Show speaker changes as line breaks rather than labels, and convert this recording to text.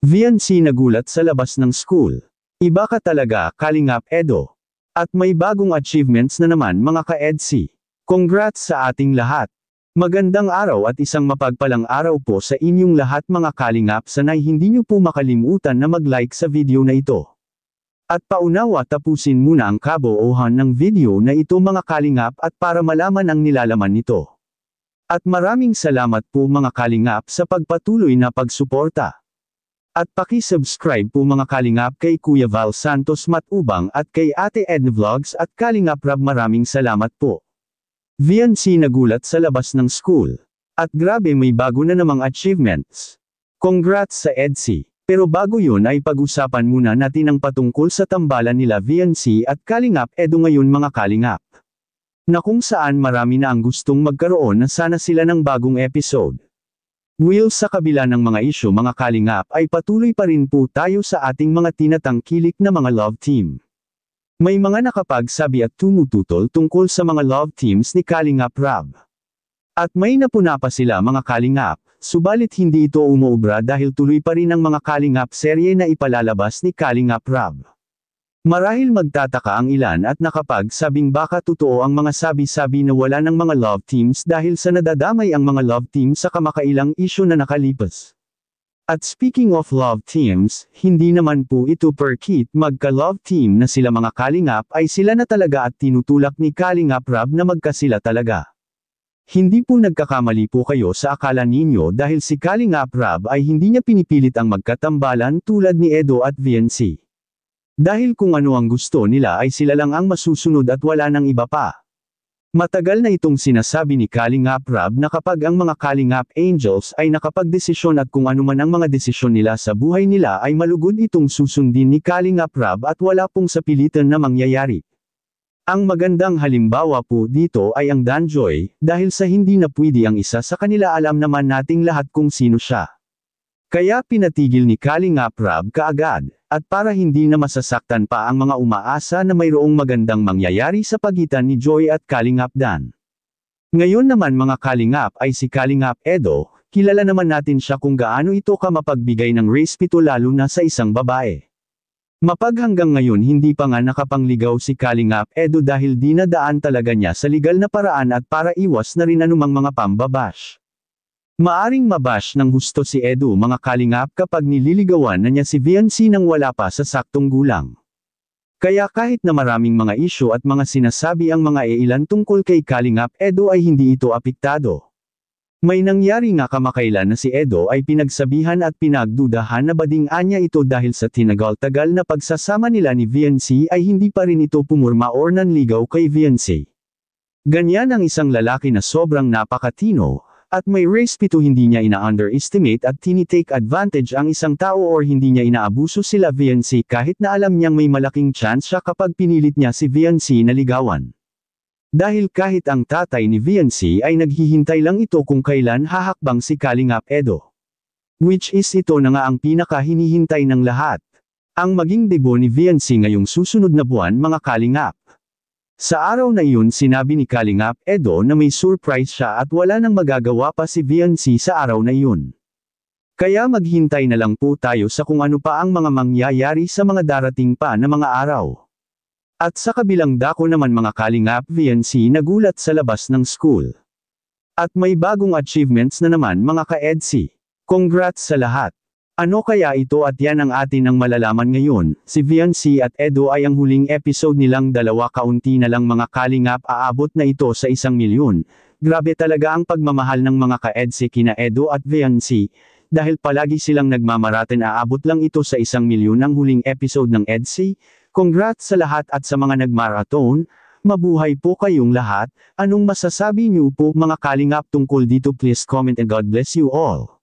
VNC nagulat sa labas ng school. Iba ka talaga, Kalingap Edo. At may bagong achievements na naman mga ka-EDC. Congrats sa ating lahat. Magandang araw at isang mapagpalang araw po sa inyong lahat mga Kalingap. Sana'y hindi nyo po makalimutan na mag-like sa video na ito. At paunawa tapusin muna ang kabuuhan ng video na ito mga Kalingap at para malaman ang nilalaman nito. At maraming salamat po mga Kalingap sa pagpatuloy na pagsuporta. At paki-subscribe po mga Kalingap kay Kuya Val Santos Matubang at kay Ate Edna Vlogs at Kalingap Rab, maraming salamat po. VNC nagulat sa labas ng school. At grabe, may bago na namang achievements. Congrats sa EDC. Pero bago yun ay pag-usapan muna natin ang patungkol sa tambalan nila VNC at Kalingap Edo ngayon mga Kalingap. Na kung saan marami na ang gustong magkaroon na sana sila ng bagong episode. Will sa kabila ng mga isyu mga Kalingap ay patuloy pa rin po tayo sa ating mga tinatangkilik na mga love team. May mga nakapagsabi at tumututol tungkol sa mga love teams ni Kalingap Rab. At may napuna pa sila mga Kalingap, subalit hindi ito umuobra dahil tuloy pa rin ang mga Kalingap serye na ipalalabas ni Kalingap Rab. Marahil magtataka ang ilan at nakapagsabing baka totoo ang mga sabi-sabi na wala ng mga love teams dahil sa nadadamay ang mga love teams sa kamakailang isyu na nakalipas. At speaking of love teams, hindi naman po ito porkit magka-love team na sila mga Kalingap ay sila na talaga at tinutulak ni Kalingap Rab na magkasila talaga. Hindi po nagkakamali po kayo sa akala ninyo dahil si Kalingap Rab ay hindi niya pinipilit ang magkatambalan tulad ni Edo at VNC. Dahil kung ano ang gusto nila ay sila lang ang masusunod at wala nang iba pa. Matagal na itong sinasabi ni Kalingap Rab na kapag ang mga Kalingap Angels ay nakapagdesisyon at kung ano man ang mga desisyon nila sa buhay nila ay malugod itong susundin ni Kalingap Rab at wala pong sapilitan na mangyayari. Ang magandang halimbawa po dito ay ang Danjoy, dahil sa hindi na pwede ang isa sa kanila alam naman nating lahat kung sino siya. Kaya pinatigil ni Kalingap Rab kaagad, at para hindi na masasaktan pa ang mga umaasa na mayroong magandang mangyayari sa pagitan ni Joy at Kalingap Dan. Ngayon naman mga Kalingap ay si Kalingap Edo, kilala naman natin siya kung gaano ito ka mapagbigay ng respeto lalo na sa isang babae. Hanggang ngayon hindi pa nga nakapangligaw si Kalingap Edo dahil dinadaan talaga niya sa legal na paraan at para iwas na rin anumang mga pambabash. Maaring mabash ng husto si Edo mga Kalingap kapag nililigawan na niya si VNC nang wala pa sa saktong gulang. Kaya kahit na maraming mga isyu at mga sinasabi ang mga ilan tungkol kay Kalingap Edo ay hindi ito apektado. May nangyari nga kamakailan na si Edo ay pinagsabihan at pinagdudahan na bading-an niya ito dahil sa tinagal-tagal na pagsasama nila ni VNC ay hindi pa rin ito pumurma or nanligaw kay VNC. Ganyan ang isang lalaki na sobrang napakatino, at may respeto, hindi niya ina-underestimate at tinitake advantage ang isang tao or hindi niya inaabuso sila VNC kahit na alam niyang may malaking chance siya kapag pinilit niya si VNC na ligawan. Dahil kahit ang tatay ni VNC ay naghihintay lang ito kung kailan hahakbang si Kalingap Edo. Which is ito na nga ang pinaka-hinihintay ng lahat. Ang maging debut ni VNC ngayong susunod na buwan mga Kalingap. Sa araw na iyon sinabi ni Kalingap Edo na may surprise siya at wala nang magagawa pa si VNC sa araw na iyon. Kaya maghintay na lang po tayo sa kung ano pa ang mga mangyayari sa mga darating pa na mga araw. At sa kabilang dako naman mga Kalingap, VNC nagulat sa labas ng school. At may bagong achievements na naman mga ka-EDC. Congrats sa lahat! Ano kaya ito at yan ang atin ang malalaman ngayon. Si VNC at Edo ay ang huling episode nilang dalawa, kaunti na lang mga Kalingap aabot na ito sa 1 milyon. Grabe talaga ang pagmamahal ng mga ka-EDC kina Edo at VNC, dahil palagi silang nagmamaraten aabot lang ito sa 1 milyon ang huling episode ng EDC. Congrats sa lahat at sa mga nagmarathon. Mabuhay po kayong lahat. Anong masasabi niyo po mga Kalingap tungkol dito? Please comment and God bless you all.